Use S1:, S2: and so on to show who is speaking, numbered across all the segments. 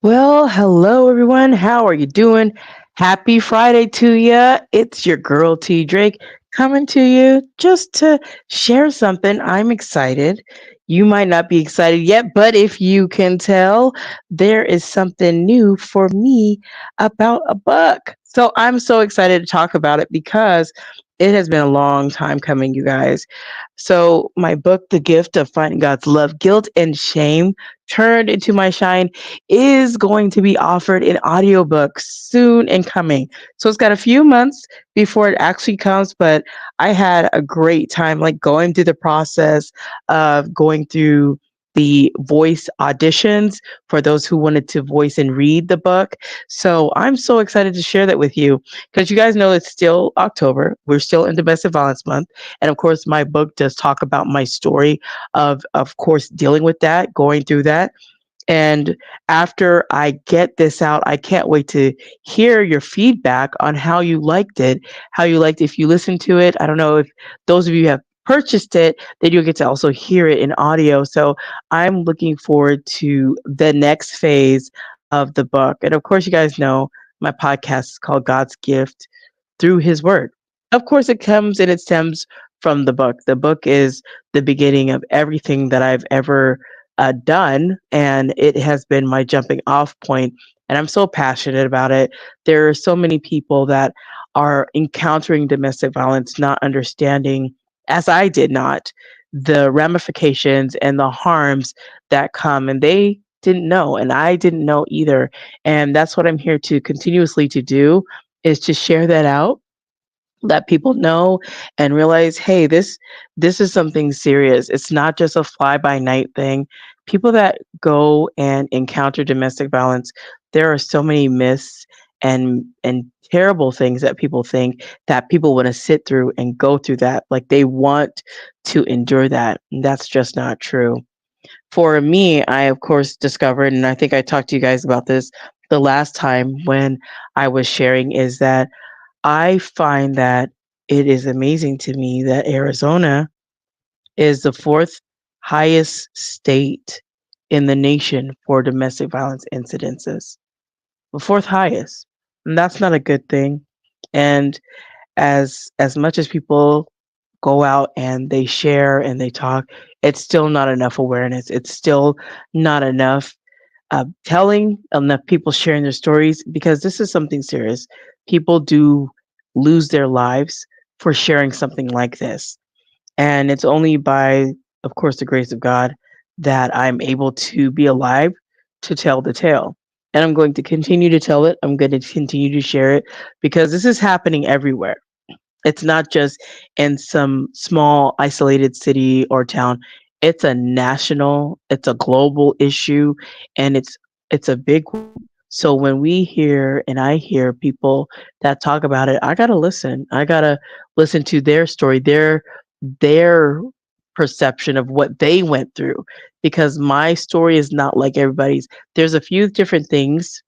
S1: Well, hello everyone. How are you doing? Happy Friday to you. It's your girl T Drake coming to you just to share something. I'm excited. You might not be excited yet, but if you can tell, there is something new for me about a book. So I'm so excited to talk about it because it has been a long time coming, you guys. So, my book, The Gift of Finding God's Love, Guilt, and Shame Turned into My Shine, is going to be offered in audiobook soon and coming. So, it's got a few months before it actually comes, but I had a great time like going through the process of going through the voice auditions for those who wanted to voice and read the book. So I'm so excited to share that with you because you guys know it's still October. We're still in Domestic Violence Month. And of course, my book does talk about my story of course, dealing with that, going through that. And after I get this out, I can't wait to hear your feedback on how you liked it, how you liked if you listened to it. I don't know if those of you have purchased it, then you'll get to also hear it in audio. So I'm looking forward to the next phase of the book. And of course, you guys know my podcast is called God's Gift through His Word. Of course, it comes and it stems from the book. The book is the beginning of everything that I've ever done, and it has been my jumping off point. And I'm so passionate about it. There are so many people that are encountering domestic violence, not understanding, as I did not, the ramifications and the harms that come, and they didn't know, and I didn't know either. And that's what I'm here to continuously to do is to share that out, let people know and realize, hey, this is something serious. It's not just a fly by night thing. People that go and encounter domestic violence, there are so many myths and terrible things that people think that people want to sit through and go through that, like they want to endure that. And that's just not true. For me, I of course discovered, and I think I talked to you guys about this the last time when I was sharing, is that I find that it is amazing to me that Arizona is the fourth highest state in the nation for domestic violence incidences. The fourth highest. And that's not a good thing. And as much as people go out and they share and they talk, it's still not enough awareness. It's still not enough telling, enough people sharing their stories, because this is something serious. People do lose their lives for sharing something like this. And it's only by, of course, the grace of God that I'm able to be alive to tell the tale. And I'm going to continue to tell it. I'm going to continue to share it because this is happening everywhere. It's not just in some small isolated city or town. It's a national, it's a global issue, and it's a big one. So when we hear and I hear people that talk about it, I got to listen. I got to listen to their story, their perception of what they went through, because my story is not like everybody's. There's a few different things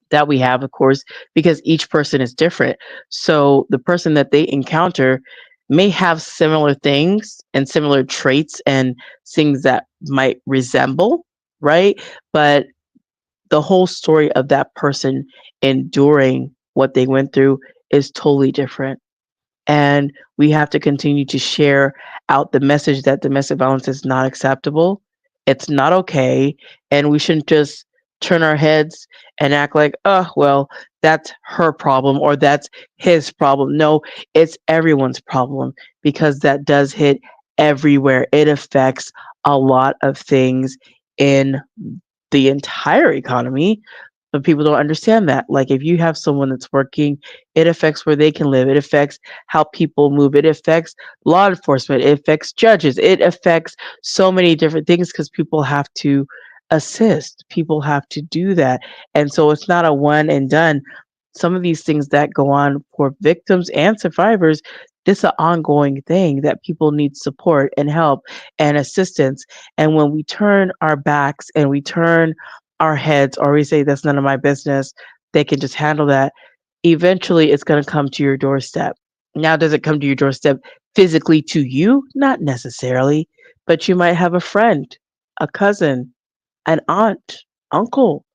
S1: that we have, of course, because each person is different. So the person that they encounter may have similar things and similar traits and things that might resemble, right? But the whole story of that person enduring what they went through is totally different. And we have to continue to share out the message that domestic violence is not acceptable. It's not okay. And we shouldn't just turn our heads and act like, oh, well, that's her problem or that's his problem. No, it's everyone's problem because that does hit everywhere. It affects a lot of things in the entire economy, but people don't understand that. Like if you have someone that's working, it affects where they can live. It affects how people move. It affects law enforcement. It affects judges. It affects so many different things because people have to assist. People have to do that. And so it's not a one and done. Some of these things that go on for victims and survivors, this is an ongoing thing that people need support and help and assistance. And when we turn our backs and we turn our heads or we say that's none of my business, they can just handle that, eventually it's going to come to your doorstep. Now, does it come to your doorstep physically to you? Not necessarily, but you might have a friend, a cousin, an aunt, uncle,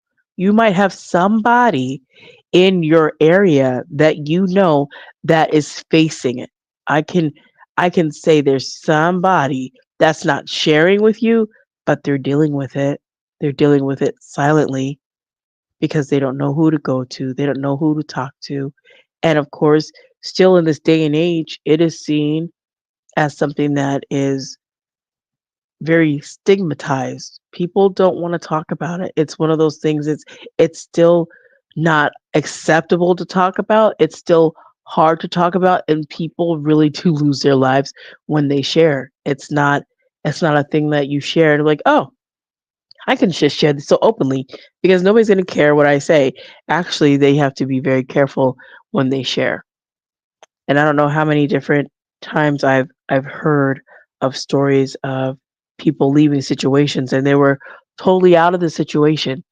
S1: You might have somebody in your area that you know that is facing it. I can I can say there's somebody that's not sharing with you, but they're dealing with it. They're dealing with it silently because they don't know who to go to. They don't know who to talk to. And of course, still in this day and age, it is seen as something that is very stigmatized. People don't want to talk about it. It's one of those things, it's still not acceptable to talk about. It's still hard to talk about, and people really do lose their lives when they share. It's not a thing that you share and like, "Oh, I can just share this so openly because nobody's going to care what I say." Actually, they have to be very careful when they share. And I don't know how many different times I've heard of stories of people leaving situations and they were totally out of the situation.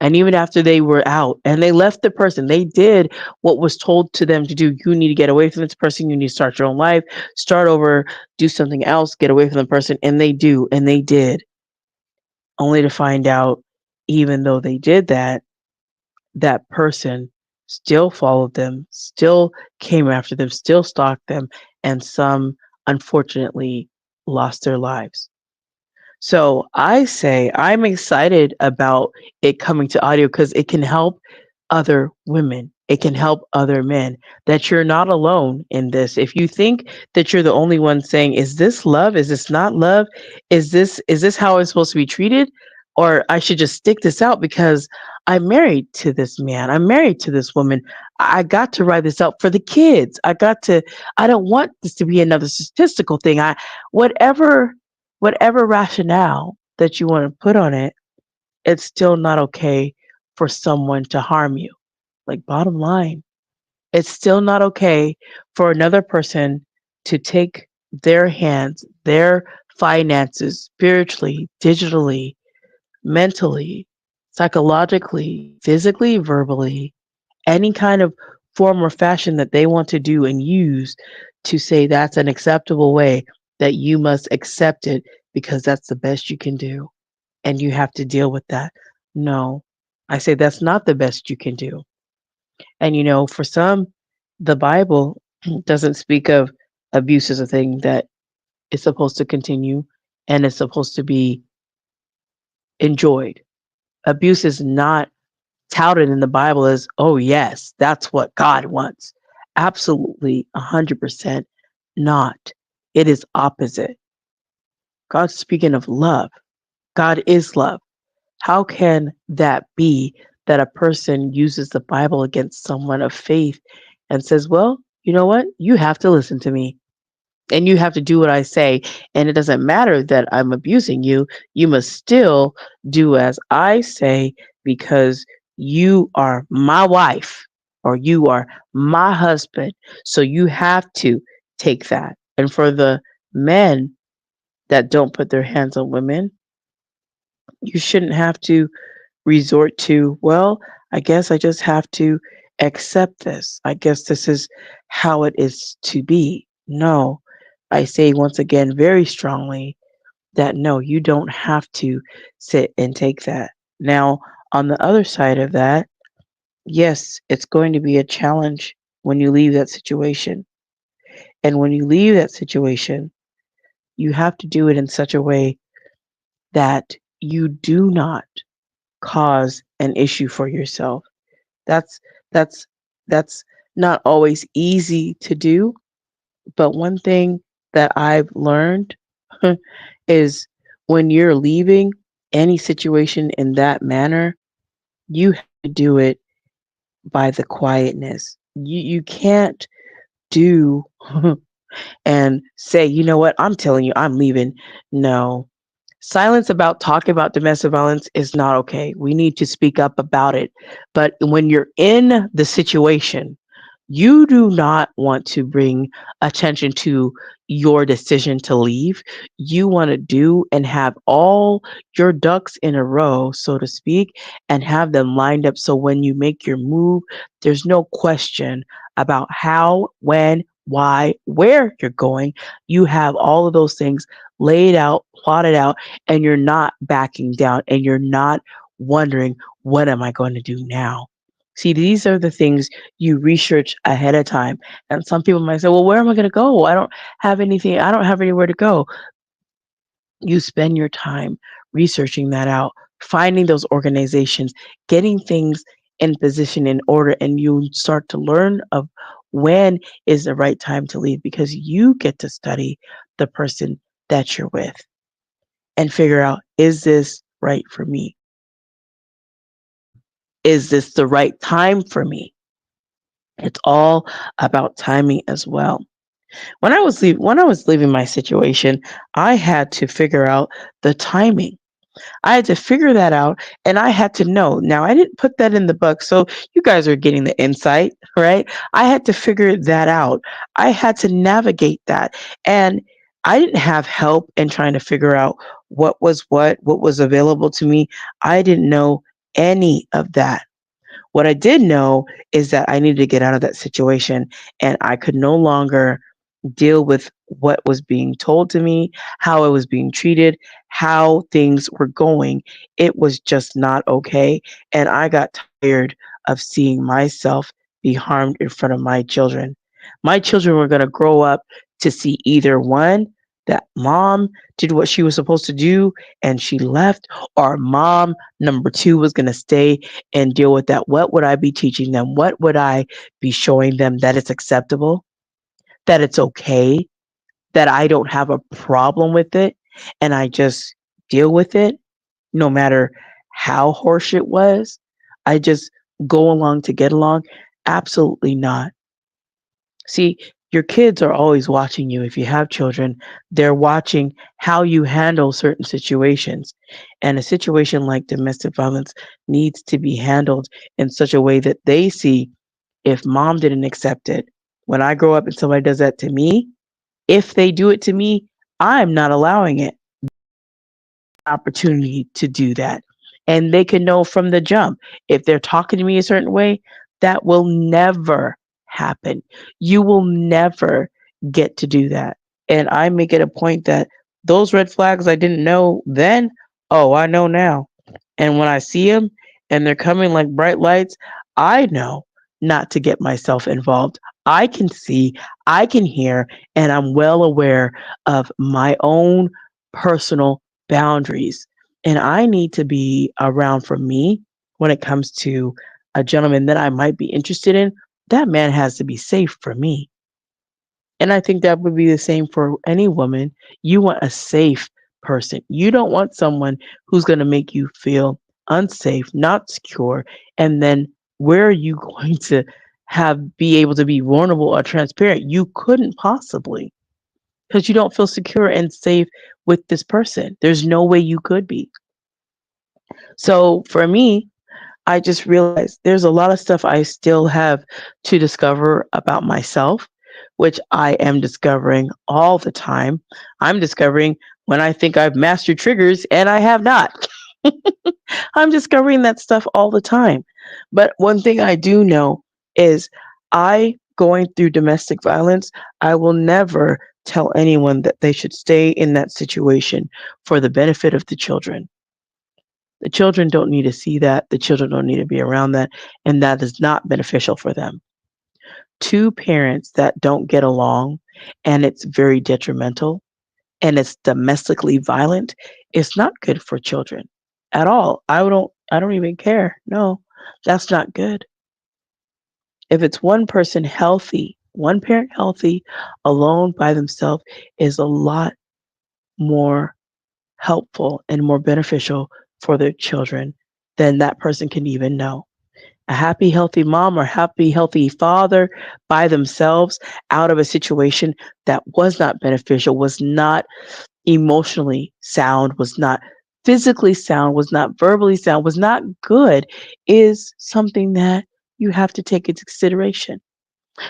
S1: And even after they were out and they left the person, they did what was told to them to do. You need to get away from this person. You need to start your own life, start over, do something else, get away from the person. And they do. And they did, only to find out, even though they did that, that person still followed them, still came after them, still stalked them, and some unfortunately lost their lives. So I say I'm excited about it coming to audio because it can help other women. It can help other men that you're not alone in this. If you think that you're the only one saying, is this love? Is this not love? Is this how I'm supposed to be treated? Or I should just stick this out because I'm married to this man. I'm married to this woman. I got to write this out for the kids. I don't want this to be another statistical thing. Whatever rationale that you want to put on it, it's still not okay for someone to harm you. Like, bottom line, it's still not okay for another person to take their hands, their finances, spiritually, digitally, mentally, psychologically, physically, verbally, any kind of form or fashion that they want to do and use to say that's an acceptable way, that you must accept it because that's the best you can do and you have to deal with that. No, I say that's not the best you can do. And for some, the Bible doesn't speak of abuse as a thing that is supposed to continue and is supposed to be enjoyed. Abuse is not touted in the Bible as, oh, yes, that's what God wants. Absolutely, 100% not. It is opposite. God's speaking of love. God is love. How can that be that a person uses the Bible against someone of faith and says, well, you know what? You have to listen to me and you have to do what I say. And it doesn't matter that I'm abusing you. You must still do as I say because you are my wife or you are my husband. So you have to take that. And for the men that don't put their hands on women, you shouldn't have to resort to, well, I guess I just have to accept this. I guess this is how it is to be. No, I say once again very strongly that no, you don't have to sit and take that. Now, on the other side of that, yes, it's going to be a challenge when you leave that situation. And when you leave that situation, you have to do it in such a way that you do not cause an issue for yourself. That's that's that's not always easy to do, but one thing that I've learned is when you're leaving any situation in that manner, you have to do it by the quietness. You can't do and say, you know what, I'm telling you, I'm leaving. No. Silence about talking about domestic violence is not okay. We need to speak up about it. But when you're in the situation, you do not want to bring attention to your decision to leave. You want to do and have all your ducks in a row, so to speak, and have them lined up so when you make your move, there's no question about how, when, why, where you're going. You have all of those things laid out, plotted out, and you're not backing down and you're not wondering What am I going to do now? See, these are the things you research ahead of time. And some people might say, well, where am I going to go? I don't have anything. I don't have anywhere to go. You spend your time researching that out, finding those organizations, getting things in position in order, and you start to learn of when is the right time to leave because you get to study the person that you're with and figure out, is this right for me? Is this the right time for me? It's all about timing as well. When I was leaving my situation, I had to figure out the timing. I had to figure that out and I had to know. Now, I didn't put that in the book, so you guys are getting the insight, right? I had to figure that out. I had to navigate that. And I didn't have help in trying to figure out what was available to me. I didn't know any of that. What I did know is that I needed to get out of that situation and I could no longer deal with what was being told to me, how I was being treated, how things were going. It was just not okay. And I got tired of seeing myself be harmed in front of my children. My children were going to grow up to see either one, that mom did what she was supposed to do and she left, or mom number two was going to stay and deal with that. What would I be teaching them? What would I be showing them that it's acceptable? That it's okay, that I don't have a problem with it, and I just deal with it no matter how harsh it was. I just go along to get along. Absolutely not. See, your kids are always watching you. If you have children, they're watching how you handle certain situations. And a situation like domestic violence needs to be handled in such a way that they see, if mom didn't accept it, when I grow up and somebody does that to me, if they do it to me, I'm not allowing it. Opportunity to do that. And they can know from the jump, if they're talking to me a certain way, that will never happen. You will never get to do that. And I make it a point that those red flags I didn't know then, oh, I know now. And when I see them and they're coming like bright lights, I know not to get myself involved. I can see, I can hear, and I'm well aware of my own personal boundaries. And I need to be around for me when it comes to a gentleman that I might be interested in. That man has to be safe for me. And I think that would be the same for any woman. You want a safe person. You don't want someone who's going to make you feel unsafe, not secure. And then where are you going to have be able to be vulnerable or transparent? You couldn't possibly because you don't feel secure and safe with this person. There's no way you could be. So for me, I just realized there's a lot of stuff I still have to discover about myself, which I am discovering all the time. I'm discovering when I think I've mastered triggers and I have not. I'm discovering that stuff all the time. But one thing I do know is I going through domestic violence, I will never tell anyone that they should stay in that situation for the benefit of the children. The children don't need to see that. The children don't need to be around that. And that is not beneficial for them. Two parents that don't get along and it's very detrimental and it's domestically violent, it's not good for children at all. I don't even care. No, that's not good. If it's one person healthy, one parent healthy, alone by themselves is a lot more helpful and more beneficial for their children than that person can even know. A happy, healthy mom or happy, healthy father by themselves out of a situation that was not beneficial, was not emotionally sound, was not physically sound, was not verbally sound, was not good, is something that you have to take into consideration.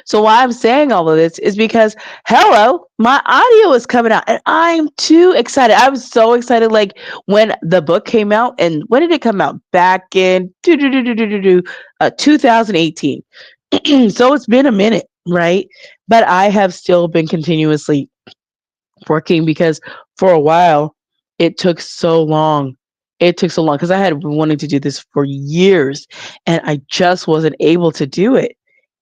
S1: So why I'm saying all of this is because hello, my audio is coming out and I'm too excited. I was so excited like when the book came out, and when did it come out? Back in 2018. So it's been a minute, right? But I have still been continuously working because for a while it took so long it took so long because I had been wanting to do this for years and I just wasn't able to do it.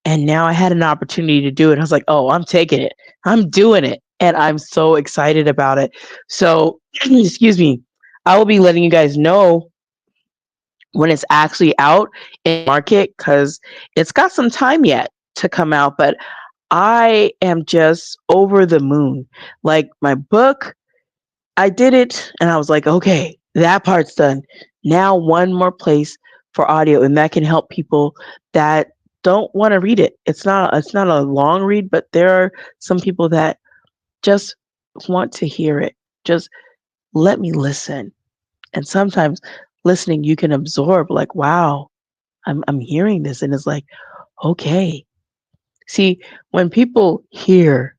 S1: And now I had an opportunity to do it. I was like, oh, I'm taking it. I'm doing it. And I'm so excited about it. So, excuse me, I will be letting you guys know when it's actually out in market because it's got some time yet to come out. But I am just over the moon. Like my book, I did it and I was like, okay, that part's done. Now one more place for audio and that can help people that don't want to read it. It's not a long read, but there are some people that just want to hear it. Just let me listen. And sometimes listening you can absorb like, wow, I'm hearing this and it's like, okay. See, when people hear,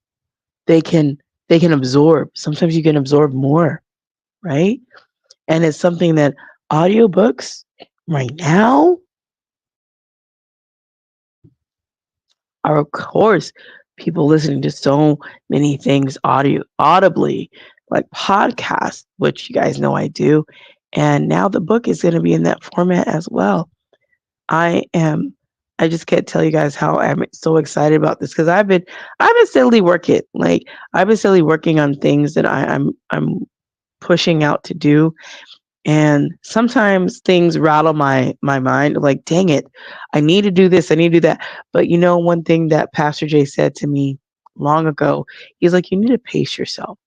S1: they can they can absorb. Sometimes you can absorb more, right? And it's something that audiobooks right now are, of course, people listening to so many things audibly, like podcasts, which you guys know I do. And now the book is going to be in that format as well. I am I just can't tell you guys how I'm so excited about this because I've been steadily working. Like I've been steadily working on things that I'm pushing out to do. And sometimes things rattle my mind like, dang it, I need to do this, I need to do that. But you know, one thing that Pastor Jay said to me long ago, he's like, you need to pace yourself.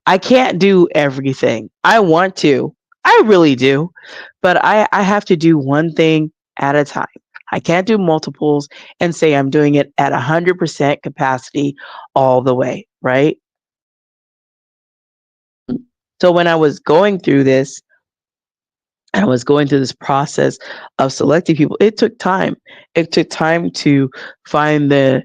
S1: I can't do everything. I want to. I really do. But I have to do one thing at a time. I can't do multiples and say I'm doing it at 100% capacity all the way, right? So when I was going through this, and I was going through this process of selecting people. It took time. It took time to find the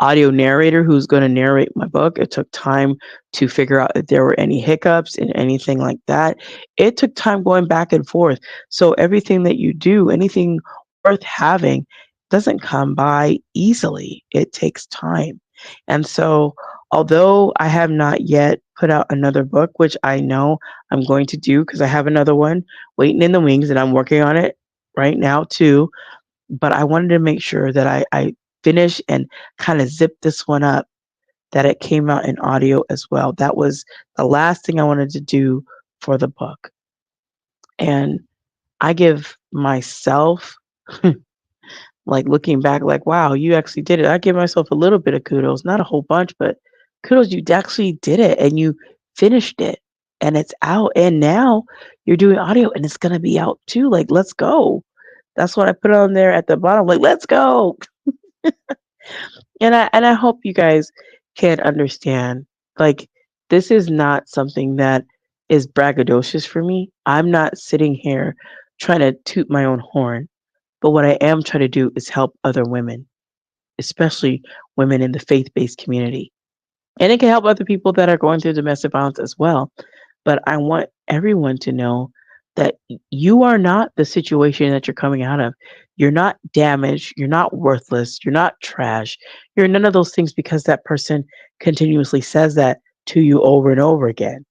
S1: audio narrator who's going to narrate my book. It took time to figure out if there were any hiccups and anything like that. It took time going back and forth. So everything that you do, anything worth having, doesn't come by easily. It takes time. And so, although I have not yet put out another book, which I know I'm going to do because I have another one waiting in the wings and I'm working on it right now too. But I wanted to make sure that I finish and kind of zip this one up, that it came out in audio as well. That was the last thing I wanted to do for the book. And I give myself, like looking back, like, wow, you actually did it. I give myself a little bit of kudos, not a whole bunch, but kudos, you actually did it and you finished it and it's out. And now you're doing audio and it's going to be out too. Like, let's go. That's what I put on there at the bottom. Like, let's go. And I hope you guys can understand. Like, this is not something that is braggadocious for me. I'm not sitting here trying to toot my own horn. But what I am trying to do is help other women, especially women in the faith-based community. And it can help other people that are going through domestic violence as well. But I want everyone to know that you are not the situation that you're coming out of. You're not damaged. You're not worthless. You're not trash. You're none of those things because that person continuously says that to you over and over again.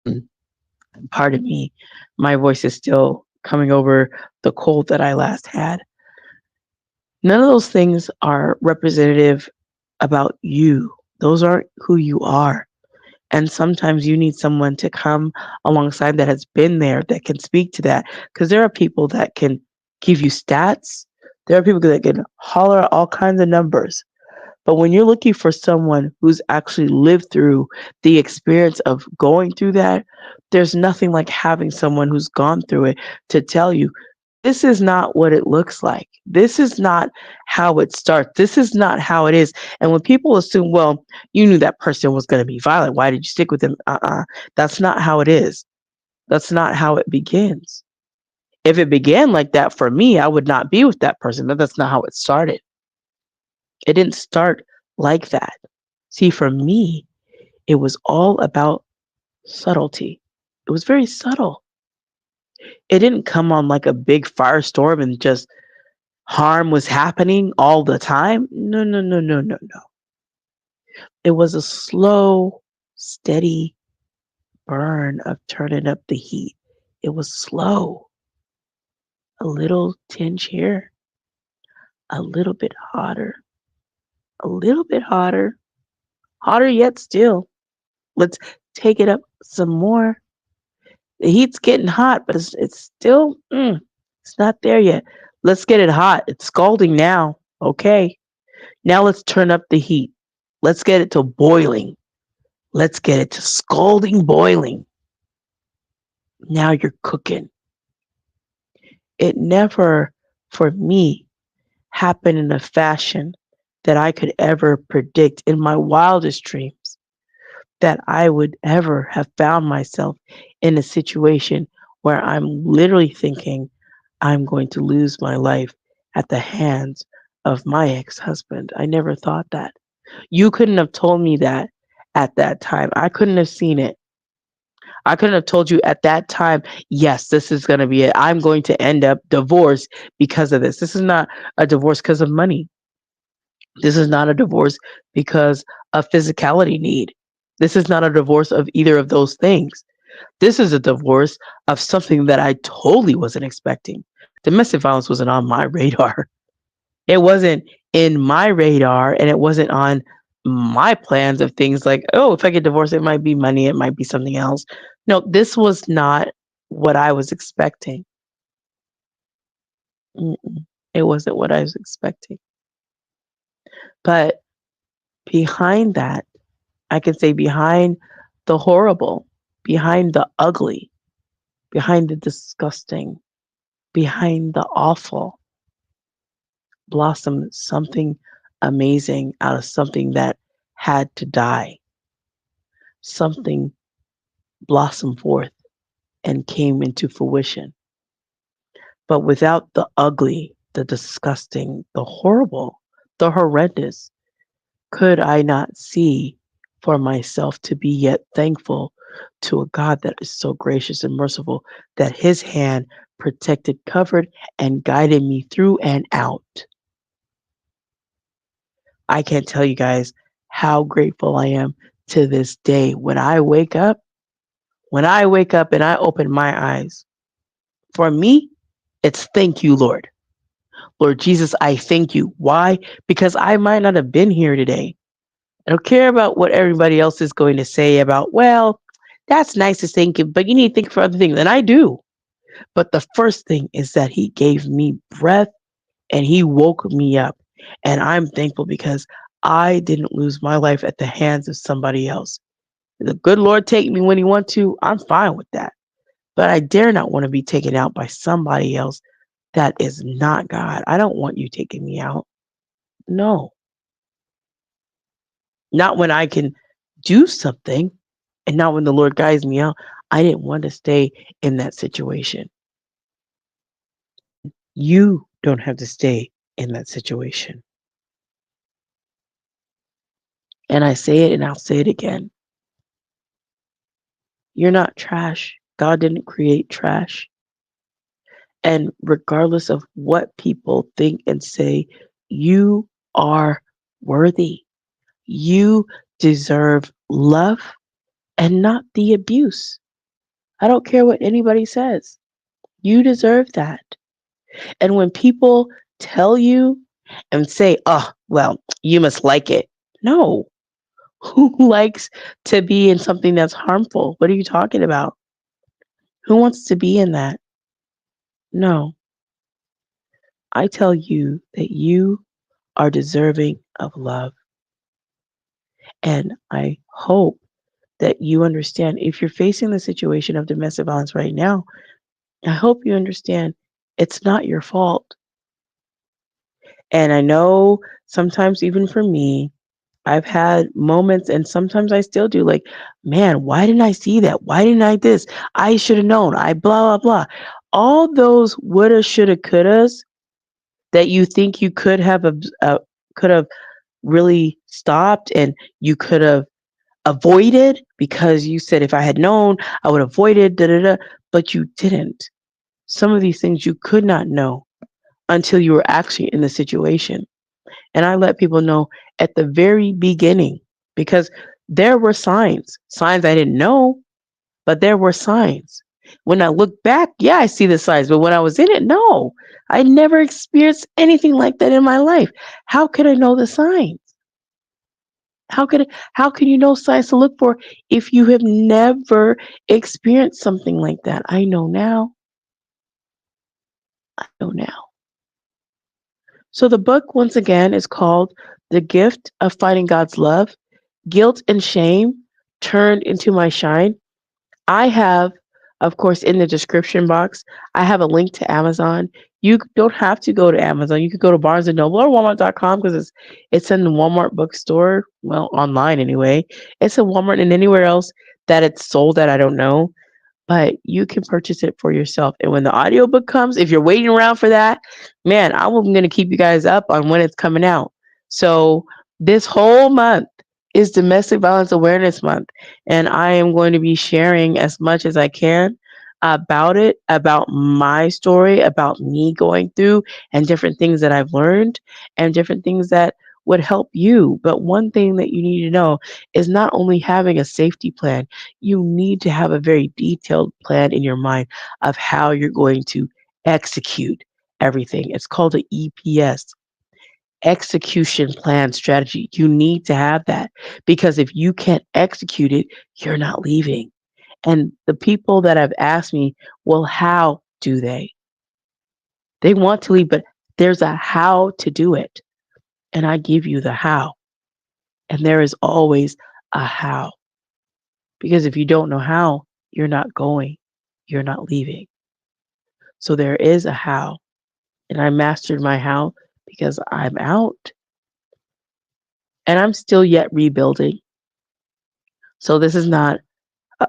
S1: Mm, Pardon me, my voice is still coming over the cold that I last had. None of those things are representative about you. Those aren't who you are. And sometimes you need someone to come alongside that has been there that can speak to that. Because there are people that can give you stats, there are people that can holler out all kinds of numbers. But when you're looking for someone who's actually lived through the experience of going through that, there's nothing like having someone who's gone through it to tell you this is not what it looks like. This is not how it starts. This is not how it is. And when people assume, well, you knew that person was going to be violent. Why did you stick with them? That's not how it is. That's not how it begins. If it began like that for me, I would not be with that person, but that's not how it started. It didn't start like that. See, for me, it was all about subtlety. It was very subtle. It didn't come on like a big firestorm and just harm was happening all the time. No, no, no, no, no, no. It was a slow, steady burn of turning up the heat. It was slow, a little tinge here, a little bit hotter, a little bit hotter, hotter yet still. Let's take it up some more. The heat's getting hot, but it's still, it's not there yet. Let's get it hot. It's scalding now. Okay. Now let's turn up the heat. Let's get it to boiling. Let's get it to scalding boiling. Now you're cooking. It never, for me, happened in a fashion that I could ever predict in my wildest dreams that I would ever have found myself in a situation where I'm literally thinking I'm going to lose my life at the hands of my ex husband. I never thought that. You couldn't have told me that at that time. I couldn't have seen it. I couldn't have told you at that time, yes, this is going to be it. I'm going to end up divorced because of this. This is not a divorce because of money. This is not a divorce because of physicality need. This is not a divorce of either of those things. This is a divorce of something that I totally wasn't expecting. Domestic violence wasn't on my radar. It wasn't in my radar and it wasn't on my plans of things like, oh, if I get divorced, it might be money, it might be something else. No, this was not what I was expecting. Mm-mm. It wasn't what I was expecting. But behind that, I can say behind the horrible, behind the ugly, behind the disgusting, behind the awful, blossomed something amazing out of something that had to die. Something blossomed forth and came into fruition. But without the ugly, the disgusting, the horrible, the horrendous, could I not see for myself to be yet thankful to a God that is so gracious and merciful that his hand protected, covered, and guided me through and out. I can't tell you guys how grateful I am to this day. When I wake up and I open my eyes, for me, it's thank you, Lord. Lord Jesus, I thank you. Why? Because I might not have been here today. I don't care about what everybody else is going to say about, well, that's nice to think, but you need to think for other things. And I do. But the first thing is that he gave me breath and he woke me up. And I'm thankful because I didn't lose my life at the hands of somebody else. The good Lord take me when he wants to, I'm fine with that. But I dare not want to be taken out by somebody else that is not God. I don't want you taking me out. No, not when I can do something and not when the Lord guides me out. I didn't want to stay in that situation. You don't have to stay in that situation. And I say it and I'll say it again. You're not trash. God didn't create trash. And regardless of what people think and say, you are worthy. You deserve love and not the abuse. I don't care what anybody says. You deserve that. And when people tell you and say, oh, well, you must like it. No. Who likes to be in something that's harmful? What are you talking about? Who wants to be in that? No. I tell you that you are deserving of love. And I hope that you understand if you're facing the situation of domestic violence right now, I hope you understand it's not your fault. And I know sometimes, even for me, I've had moments, and sometimes I still do, like, man, why didn't I see that? Why didn't I this? I should have known. I blah, blah, blah. All those woulda, shoulda, couldas that you think you could have really stopped and you could have avoided because you said, if I had known, I would have avoided, da da da. But you didn't. Some of these things you could not know until you were actually in the situation. And I let people know at the very beginning because there were signs I didn't know. but there were signs. When I look back, yeah, I see the signs, but when I was in it, no. I never experienced anything like that in my life. How could I know the signs? How can you know signs to look for if you have never experienced something like that? I know now. I know now. So the book once again is called The Gift of Finding God's Love, Guilt and Shame Turned into My Shine. I have, of course, in the description box, I have a link to Amazon. You don't have to go to Amazon. You could go to Barnes& and Noble or Walmart.com because it's in the Walmart bookstore. Well, online anyway. It's in Walmart and anywhere else that it's sold that I don't know, but you can purchase it for yourself. And when the audiobook comes, if you're waiting around for that, man, I'm going to keep you guys up on when it's coming out. So this whole month is Domestic Violence Awareness Month, and I am going to be sharing as much as I can about it, about my story, about me going through, and different things that I've learned, and different things that would help you. But one thing that you need to know is not only having a safety plan, you need to have a very detailed plan in your mind of how you're going to execute everything. It's called an EPS, execution plan strategy. You need to have that because if you can't execute it, you're not leaving. And the people that have asked me, well, how do they? They want to leave, but there's a how to do it. And I give you the how. And there is always a how. Because if you don't know how, you're not going, you're not leaving. So there is a how. And I mastered my how because I'm out and I'm still yet rebuilding. So this is not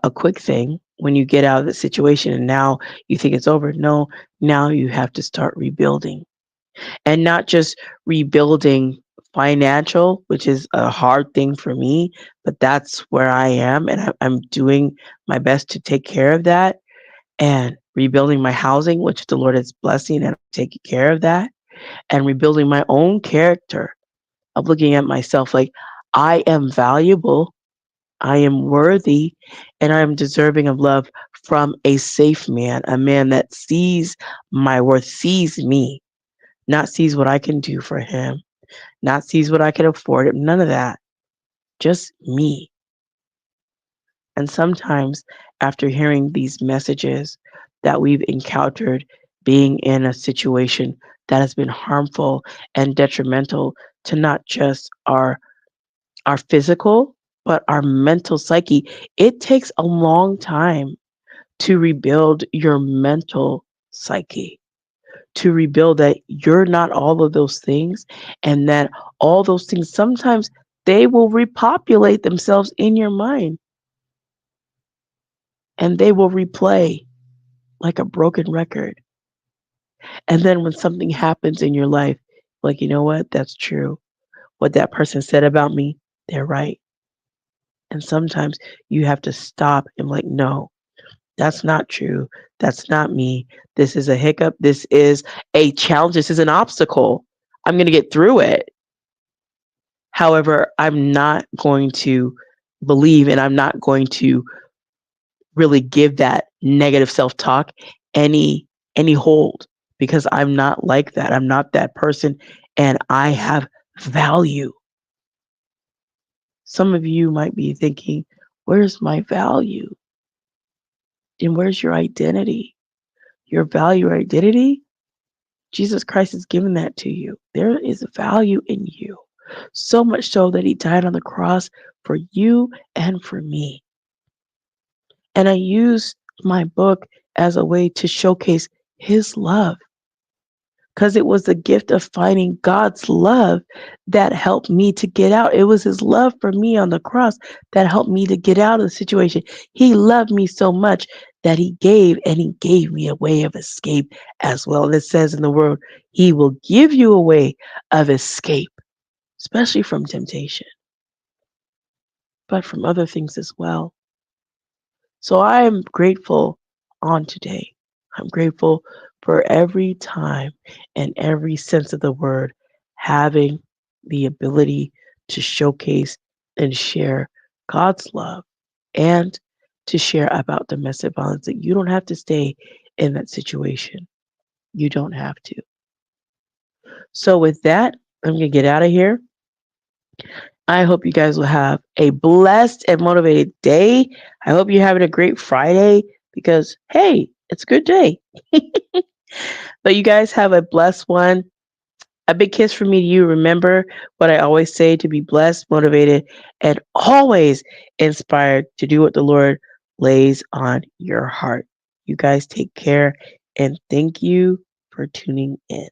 S1: a quick thing when you get out of the situation and now you think it's over. No, now you have to start rebuilding and not just rebuilding financial, which is a hard thing for me, but that's where I am. And I'm doing my best to take care of that and rebuilding my housing, which the Lord is blessing and I'm taking care of that and rebuilding my own character of looking at myself like I am valuable, I am worthy, and I am deserving of love from a safe man, a man that sees my worth, sees me, not sees what I can do for him, not sees what I can afford him, none of that, just me. And sometimes after hearing these messages that we've encountered being in a situation that has been harmful and detrimental to not just our physical, but our mental psyche, it takes a long time to rebuild your mental psyche, to rebuild that you're not all of those things and that all those things sometimes they will repopulate themselves in your mind and they will replay like a broken record. And then when something happens in your life, like, you know what? That's true. What that person said about me, they're right. And sometimes you have to stop and like, no, that's not true. That's not me. This is a hiccup. This is a challenge. This is an obstacle. I'm going to get through it. However, I'm not going to believe and I'm not going to really give that negative self-talk any any hold because I'm not like that. I'm not that person and I have value. Some of you might be thinking, where's my value? And where's your identity? Your value or identity? Jesus Christ has given that to you. There is value in you. So much so that he died on the cross for you and for me. And I use my book as a way to showcase his love because it was the gift of finding God's love that helped me to get out. It was his love for me on the cross that helped me to get out of the situation. He loved me so much that he gave, and he gave me a way of escape as well. And it says in the word, he will give you a way of escape, especially from temptation, but from other things as well. So I am grateful on today. I'm grateful for every time and every sense of the word having the ability to showcase and share God's love and to share about domestic violence, that you don't have to stay in that situation. You don't have to. So, with that, I'm going to get out of here. I hope you guys will have a blessed and motivated day. I hope you're having a great Friday because, hey, it's a good day. But you guys have a blessed one. A big kiss from me to you. Remember what I always say, to be blessed, motivated, and always inspired to do what the Lord lays on your heart. You guys take care and thank you for tuning in.